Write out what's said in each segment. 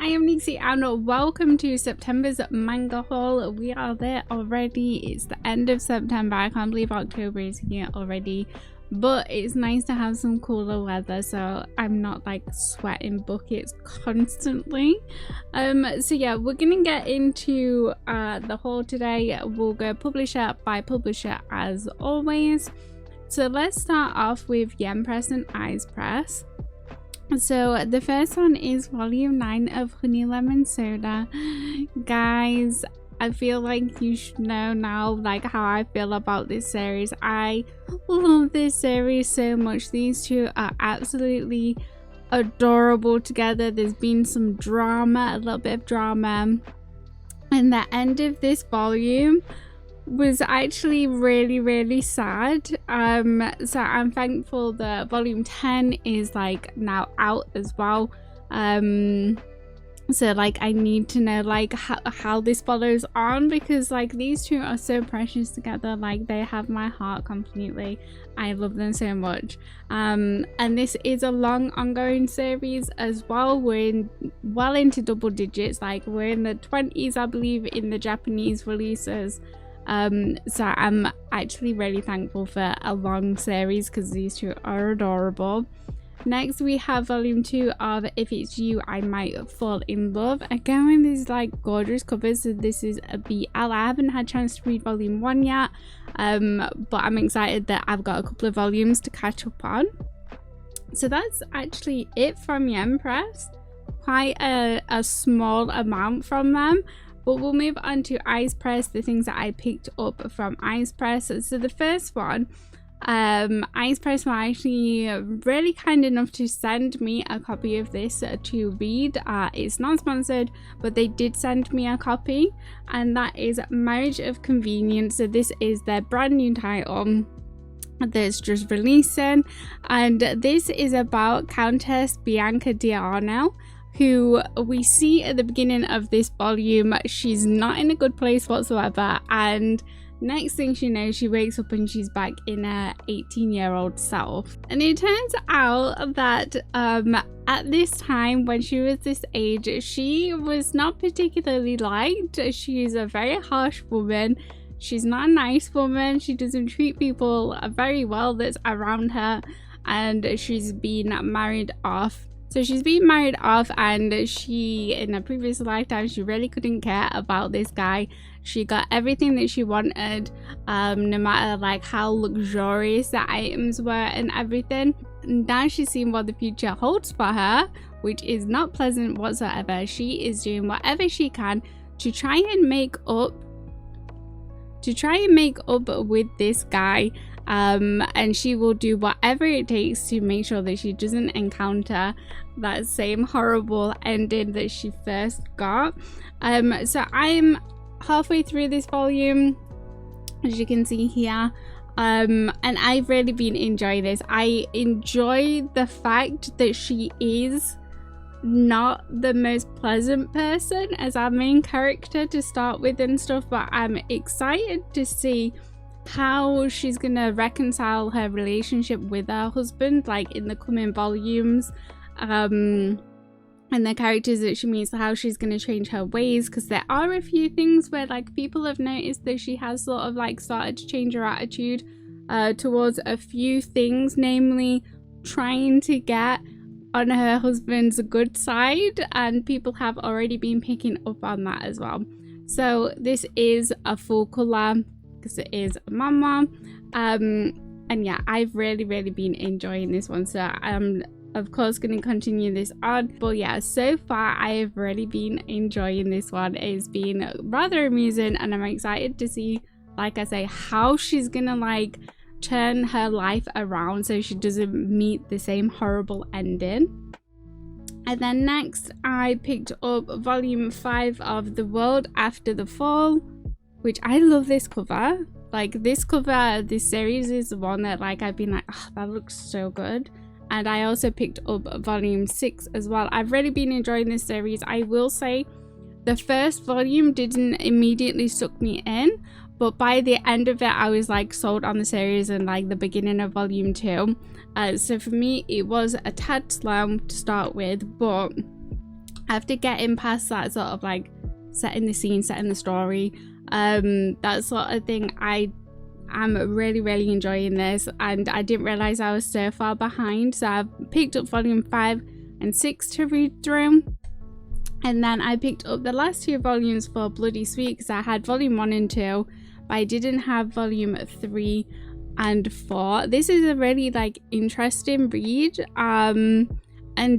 I am Nixie and welcome to September's manga haul. We are there already. It's the end of September. I can't believe October is here already, but it's nice to have some cooler weather so I'm not like sweating buckets constantly. So yeah, we're gonna get into the haul today. We'll go publisher by publisher as always. So let's start off with Yen Press and Eyes Press. So the first one is volume 9 of Honey Lemon Soda. Guys, I feel like you should know now like how I feel about this series. I love this series so much. These two are absolutely adorable together. There's been some drama, a little bit of drama, and the end of this volume was actually really sad. So I'm thankful that volume 10 is like now out as well. So like I need to know like how this follows on, because like these two are so precious together. Like they have my heart completely. I love them so much. And this is a long ongoing series as well. We're well into double digits, like we're in the 20s I believe in the Japanese releases. So I'm actually really thankful for a long series because these two are adorable. Next we have volume 2 of If It's You I Might Fall in Love. Again with these like gorgeous covers. So this is a BL. I haven't had a chance to read volume 1 yet, but I'm excited that I've got a couple of volumes to catch up on. So that's actually it from Yen Press. Quite a small amount from them. But we'll move on to Eyes Press, the things that I picked up from Eyes Press. So the first one, Eyes Press were actually really kind enough to send me a copy of this to read. It's not sponsored, but they did send me a copy, and that is Marriage of Convenience. So this is their brand new title that's just releasing, and this is about Countess Bianca Diano, who we see at the beginning of this volume. She's not in a good place whatsoever, and next thing she knows, she wakes up and she's back in her 18-year-old self. And it turns out that at this time, when she was this age, she was not particularly liked. She's a very harsh woman. She's not a nice woman. She doesn't treat people very well that's around her, and she's been married off. So she's been married off, and she, in a previous lifetime, she really couldn't care about this guy. She got everything that she wanted, no matter like how luxurious the items were and everything. Now she's seen what the future holds for her, which is not pleasant whatsoever. She is doing whatever she can to try and make up with this guy. And she will do whatever it takes to make sure that she doesn't encounter that same horrible ending that she first got. So I'm halfway through this volume, as you can see here, and I've really been enjoying this. I enjoy the fact that she is not the most pleasant person as our main character to start with and stuff, but I'm excited to see how she's gonna reconcile her relationship with her husband like in the coming volumes, and the characters that she meets, how she's gonna change her ways, because there are a few things where like people have noticed that she has sort of like started to change her attitude towards a few things, namely trying to get on her husband's good side, and people have already been picking up on that as well. So this is a full color because it is a mama, and yeah, I've really been enjoying this one, so I'm of course going to continue this on. But yeah, so far I have really been enjoying this one. It's been rather amusing, and I'm excited to see, like I say, how she's gonna like turn her life around so she doesn't meet the same horrible ending. And then next I picked up volume 5 of The World After the Fall, which I love this cover. Like this cover, this series is the one that like I've been like, oh, that looks so good. And I also picked up volume 6 as well. I've really been enjoying this series. I will say the first volume didn't immediately suck me in, but by the end of it I was like sold on the series, and like the beginning of volume 2. So for me it was a tad slow to start with, but after getting past that sort of like setting the scene, setting the story, that sort of thing, I'm really enjoying this, and I didn't realize I was so far behind. So I've picked up volume 5 and 6 to read through, and then I picked up the last 2 volumes for Bloody Sweet because I had volume 1 and 2, but I didn't have volume 3 and 4. This is a really like interesting read, and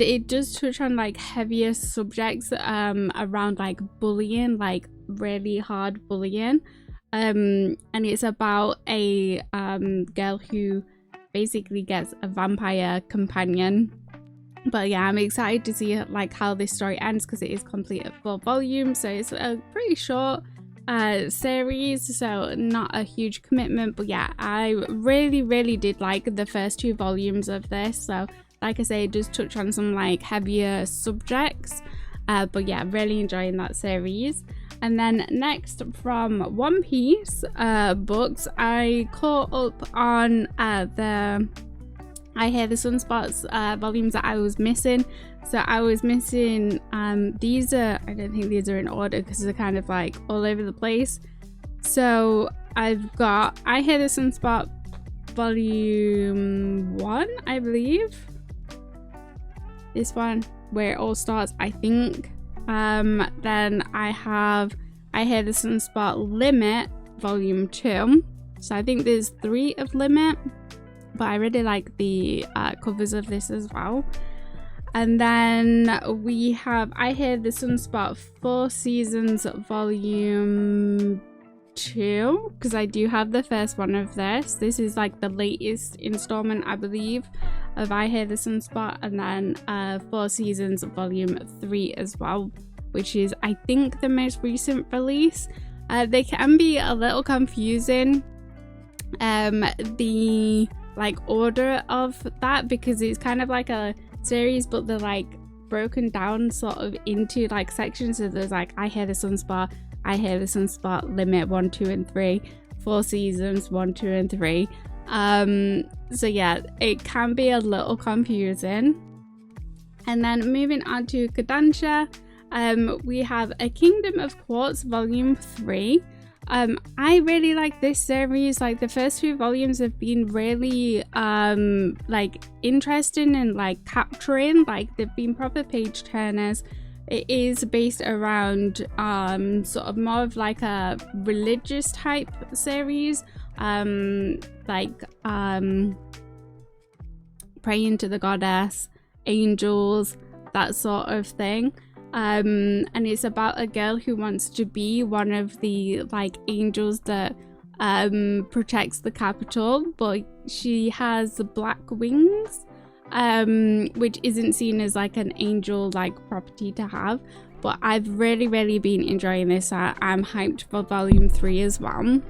it does touch on like heavier subjects around like bullying, like really hard bullying, and it's about a girl who basically gets a vampire companion. But yeah, I'm excited to see like how this story ends because it is complete at 4 volumes, so it's a pretty short series, so not a huge commitment. But yeah, I really did like the first 2 volumes of this. So like I say, it does touch on some like heavier subjects, but yeah, really enjoying that series. And then next, from One Piece books, I caught up on the I Hear the Sunspots volumes that I was missing. So I was missing these are, I don't think these are in order because they're kind of like all over the place. So I've got I Hear the Sunspot volume 1, I believe, this one where it all starts, I think. Then I have I Hear the Sunspot Limit volume 2, so I think there's 3 of Limit, but I really like the covers of this as well. And then we have I Hear the Sunspot 4 Seasons volume 2, because I do have the first one of this. This is like the latest installment, I believe, of I Hear the Sunspot, and then 4 Seasons volume 3 as well, which is I think the most recent release. They can be a little confusing, the like order of that, because it's kind of like a series, but they're like broken down sort of into like sections. So there's like I Hear the Sunspot, I Hear the Sunspot Limit 1, 2 and 3, 4 Seasons 1, 2 and 3. So yeah, it can be a little confusing. And then moving on to Kodansha, we have A Kingdom of Quartz volume 3. I really like this series. Like the first 2 volumes have been really like interesting and like capturing, like they've been proper page turners. It is based around sort of more of like a religious type series, like praying to the goddess, angels, that sort of thing. And it's about a girl who wants to be one of the like angels that protects the capital, but she has black wings, which isn't seen as like an angel like property to have. But I've really been enjoying this. I'm hyped for volume 3 as well.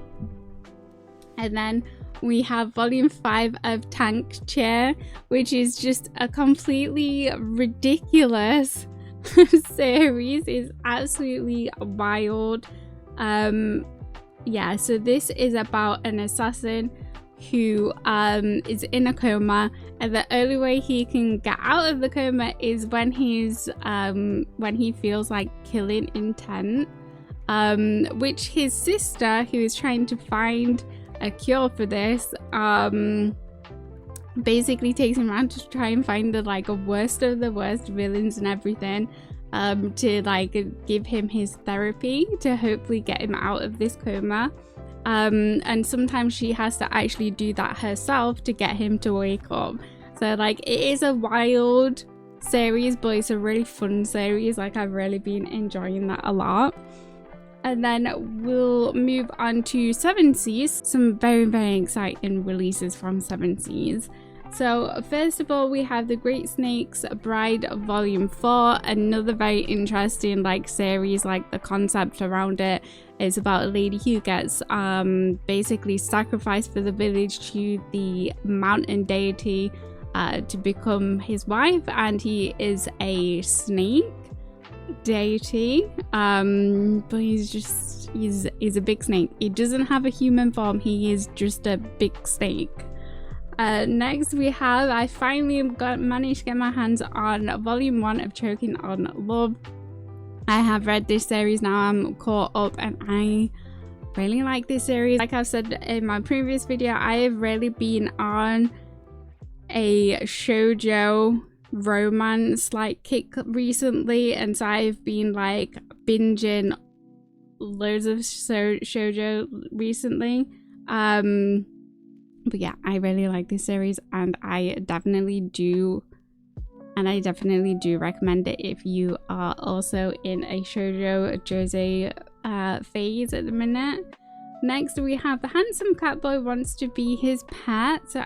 And then we have volume 5 of Tank Chair, which is just a completely ridiculous series. Is absolutely wild. Yeah, so this is about an assassin who is in a coma, and the only way he can get out of the coma is when he feels like killing intent, which his sister, who is trying to find a cure for this, basically takes him around to try and find the like worst of the worst villains and everything, to like give him his therapy to hopefully get him out of this coma. And sometimes she has to actually do that herself to get him to wake up. So like it is a wild series, but it's a really fun series. Like I've really been enjoying that a lot. And then we'll move on to Seven Seas. Some very exciting releases from Seven Seas. So first of all, we have The Great Snake's Bride volume 4, another very interesting like series. Like the concept around it is about a lady who gets basically sacrificed for the village to the mountain deity to become his wife, and he is a snake deity, but he's a big snake. He doesn't have a human form, he is just a big snake. Next we have, I finally managed to get my hands on volume 1 of Choking on Love. I have read this series now, I'm caught up, and I really like this series. Like I've said in my previous video, I have really been on a shoujo romance like kick recently, and so I've been like binging loads of shoujo recently. But yeah, I really like this series, and I definitely do recommend it if you are also in a shoujo josei phase at the minute. Next we have The Handsome Cat Boy Wants to Be His Pet. So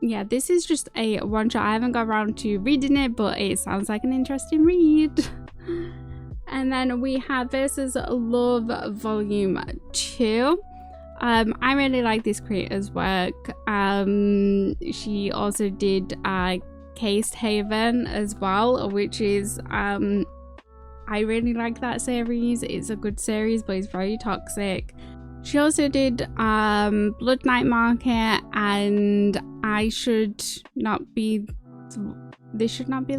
yeah, this is just a one shot. I haven't got around to reading it, but it sounds like an interesting read. And then we have Versus Love Volume 2. I really like this creator's work. She also did Cased Haven as well, which is I really like that series. It's a good series, but it's very toxic. She also did Blood Night Market and This Should Not Be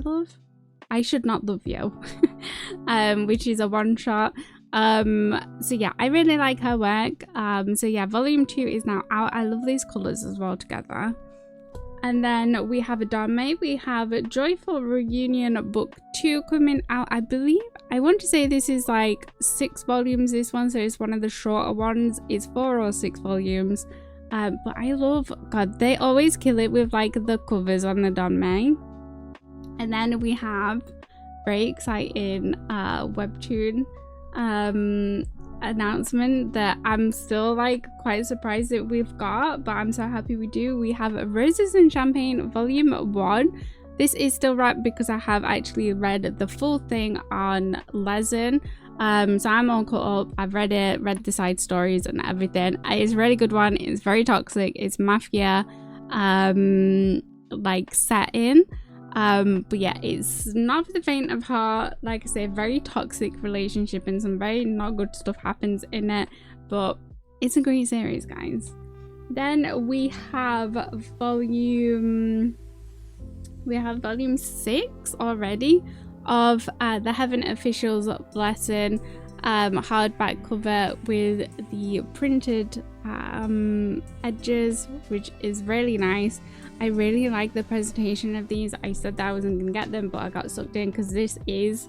Love? I Should Not Love You, which is a one shot. So yeah, I really like her work. So yeah, volume 2 is now out. I love these colors as well together. And then we have a Dame. We have Joyful Reunion Book 2 coming out. I want to say this is like 6 volumes, this one, so it's one of the shorter ones. It's 4 or 6 volumes. But I love, God, they always kill it with like the covers on the Dame. And then we have very exciting webtoon announcement that I'm still like quite surprised that we've got, but I'm so happy we do. We have Roses and Champagne Volume 1. This is still wrapped because I have actually read the full thing on Lezen. So I'm all caught up. I've read it, read the side stories and everything. It's a really good one. It's very toxic. It's mafia like set in. But yeah, it's not for the faint of heart. Like I say, very toxic relationship and some very not good stuff happens in it, but it's a great series, guys. Then we have volume 6 already of The Heaven Official's Blessing hardback cover with the printed edges, which is really nice. I really like the presentation of these. I said that I wasn't gonna get them, but I got sucked in because this is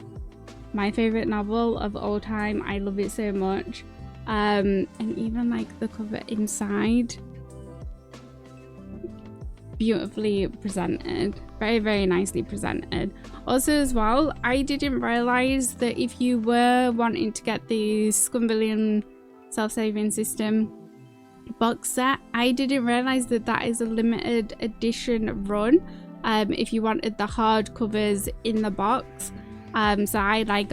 my favorite novel of all time. I love it so much. And even like the cover inside, beautifully presented, very, very nicely presented. Also as well, I didn't realize that if you were wanting to get the Scumvillian self-saving system box set, I didn't realize that that is a limited edition run. If you wanted the hard covers in the box, so I like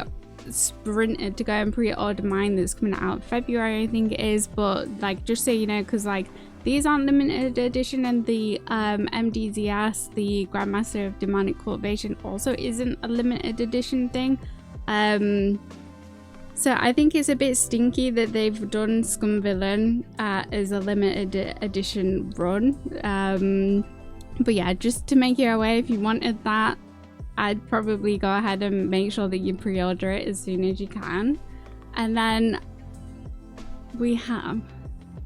sprinted to go and pre-order mine that's coming out February, I think it is. But like, just so you know, because like these aren't limited edition, and the MDZS, the Grandmaster of Demonic Cultivation, also isn't a limited edition thing. So I think it's a bit stinky that they've done Scumvillain as a limited edition run. But yeah, just to make you aware, if you wanted that, I'd probably go ahead and make sure that you pre-order it as soon as you can. And then we have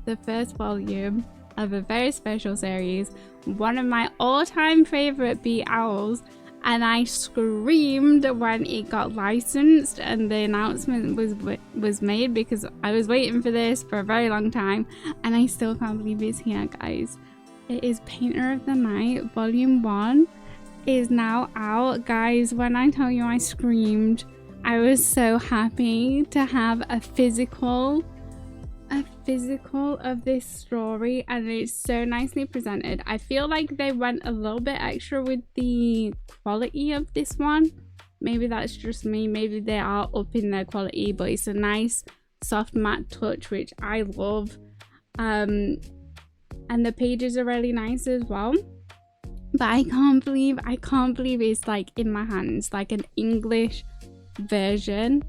the first volume of a very special series, one of my all-time favorite Beat Owls, and I screamed when it got licensed and the announcement was made, because I was waiting for this for a very long time, and I still can't believe it's here, guys. It is Painter of the Night Volume 1 is now out, guys. When I tell you I screamed, I was so happy to have a physical of this story, and it's so nicely presented. I feel like they went a little bit extra with the quality of this one. Maybe that's just me, maybe they are upping their quality, but it's a nice soft matte touch, which I love. And the pages are really nice as well. But I can't believe it's like in my hands, like an English version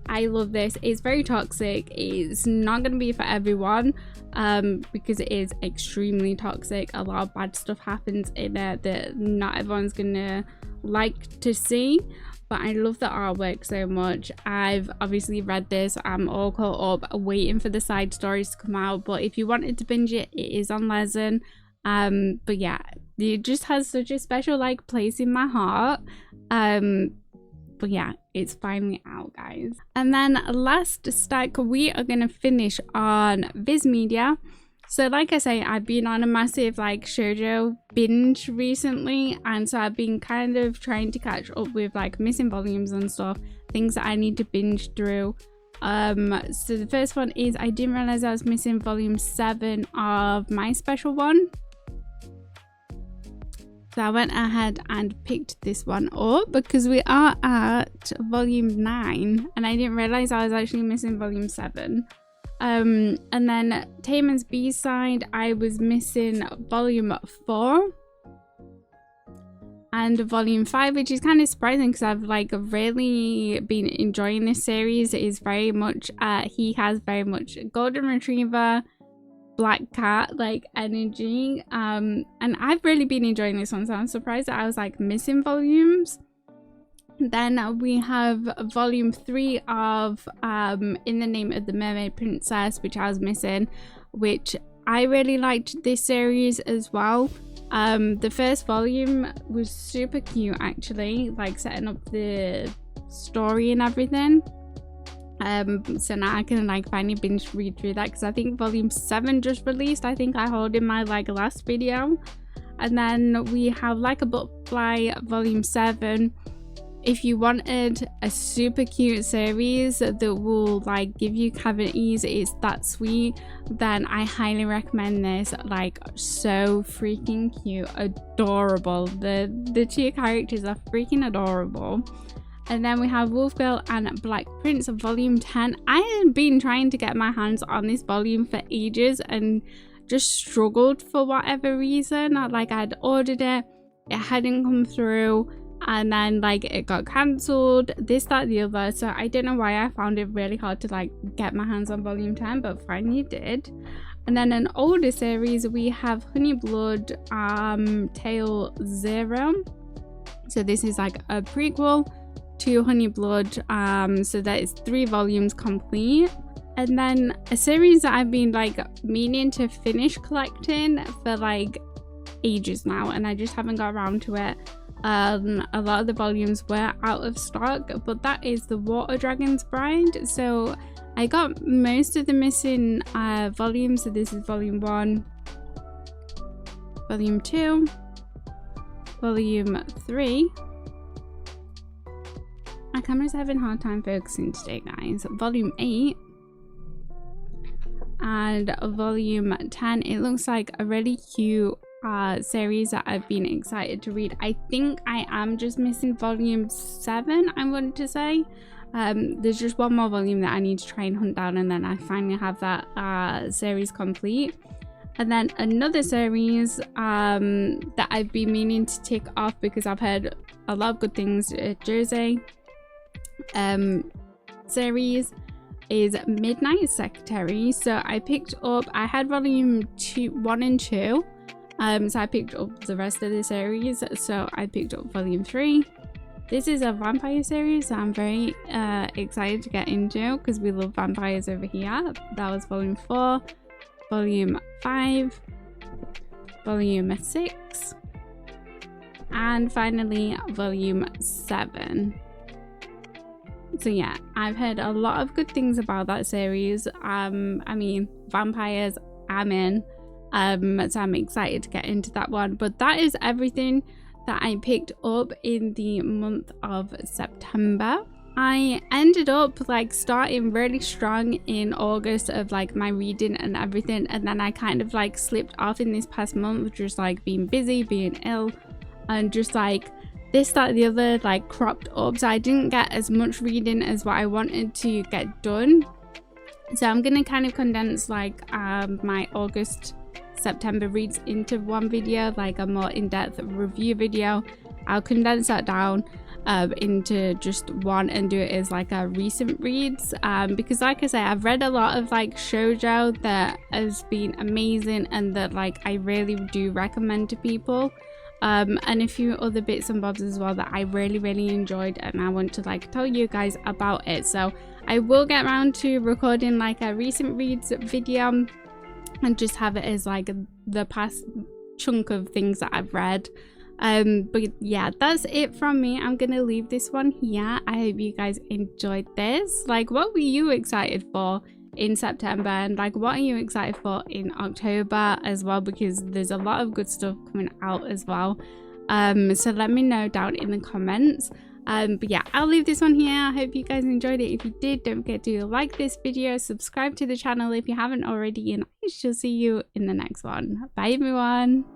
I love this. It's very toxic. It's not going to be for everyone because it is extremely toxic. A lot of bad stuff happens in it that not everyone's going to like to see. But I love the artwork so much. I've obviously read this. I'm all caught up waiting for the side stories to come out. But if you wanted to binge it, it is on Lezen. But yeah, it just has such a special like place in my heart. But yeah, it's finally out, guys. And then last stack, we are gonna finish on Viz Media. So like I say, I've been on a massive like shoujo binge recently, and so I've been kind of trying to catch up with like missing volumes and stuff, things that I need to binge through. So the first one is, I didn't realize I was missing volume 7 of My Special One. So I went ahead and picked this one up because we are at volume 9 and I didn't realize I was actually missing volume 7. And then Taemin's B-side, I was missing volume 4 and volume 5, which is kind of surprising because I've like really been enjoying this series. It is very much, he has very much Golden Retriever, Black Cat like energy, and I've really been enjoying this one, so I'm surprised that I was like missing volumes. Then we have volume 3 of In the Name of the Mermaid Princess, which I was missing, which I really liked this series as well. The first volume was super cute actually, like setting up the story and everything. So now I can like finally binge read through that because I think volume 7 just released. I think I hold in my like last video. And then we have Like a Butterfly volume 7. If you wanted a super cute series that will like give you cavities, it's that sweet, then I highly recommend this. Like so freaking cute, adorable. The two characters are freaking adorable. And then we have Wolf Girl and Black Prince volume 10. I had been trying to get my hands on this volume for ages and just struggled for whatever reason. Like I'd ordered it, it hadn't come through, and then like it got cancelled, this, that, the other. So I don't know why I found it really hard to like get my hands on volume 10, but finally did. And then an older series, we have Honey Blood Tale 0. So this is like a prequel to Honey Blood, so that is 3 volumes complete. And then a series that I've been like meaning to finish collecting for like ages now, and I just haven't got around to it. A lot of the volumes were out of stock, but that is The Water Dragon's Bride. So I got most of the missing volumes. So this is volume 1, volume 2, volume 3. My camera's having a hard time focusing today, guys. Volume 8 and volume 10. It looks like a really cute series that I've been excited to read. I think I am just missing volume 7, I want to say. There's just one more volume that I need to try and hunt down, and then I finally have that series complete. And then another series that I've been meaning to tick off because I've heard a lot of good things, Jersey series, is Midnight Secretary. So I picked up, I had volume 1 and 2, so I picked up the rest of the series. So I picked up volume 3. This is a vampire series, so I'm very excited to get into because we love vampires over here. That was volume 4, volume 5, volume 6, and finally volume 7. So yeah, I've heard a lot of good things about that series. I mean, vampires, I'm in. So I'm excited to get into that one. But that is everything that I picked up in the month of September. I ended up like starting really strong in August of like my reading and everything, and then I kind of like slipped off in this past month, just like being busy, being ill, and just like this, that, the other like cropped up, so I didn't get as much reading as what I wanted to get done. So I'm gonna kind of condense like my August September reads into one video, like a more in-depth review video. I'll condense that down into just one and do it as like a recent reads, because like I say, I've read a lot of like shoujo that has been amazing and that like I really do recommend to people, and a few other bits and bobs as well that I really enjoyed, and I want to like tell you guys about it. So I will get around to recording like a recent reads video and just have it as like the past chunk of things that I've read. But yeah, that's it from me. I'm gonna leave this one here. I hope you guys enjoyed this. Like, what were you excited for in September, and like what are you excited for in October as well, because there's a lot of good stuff coming out as well. So let me know down in the comments. But yeah, I'll leave this one here. I hope you guys enjoyed it. If you did, don't forget to like this video, subscribe to the channel if you haven't already, and I shall see you in the next one. Bye everyone.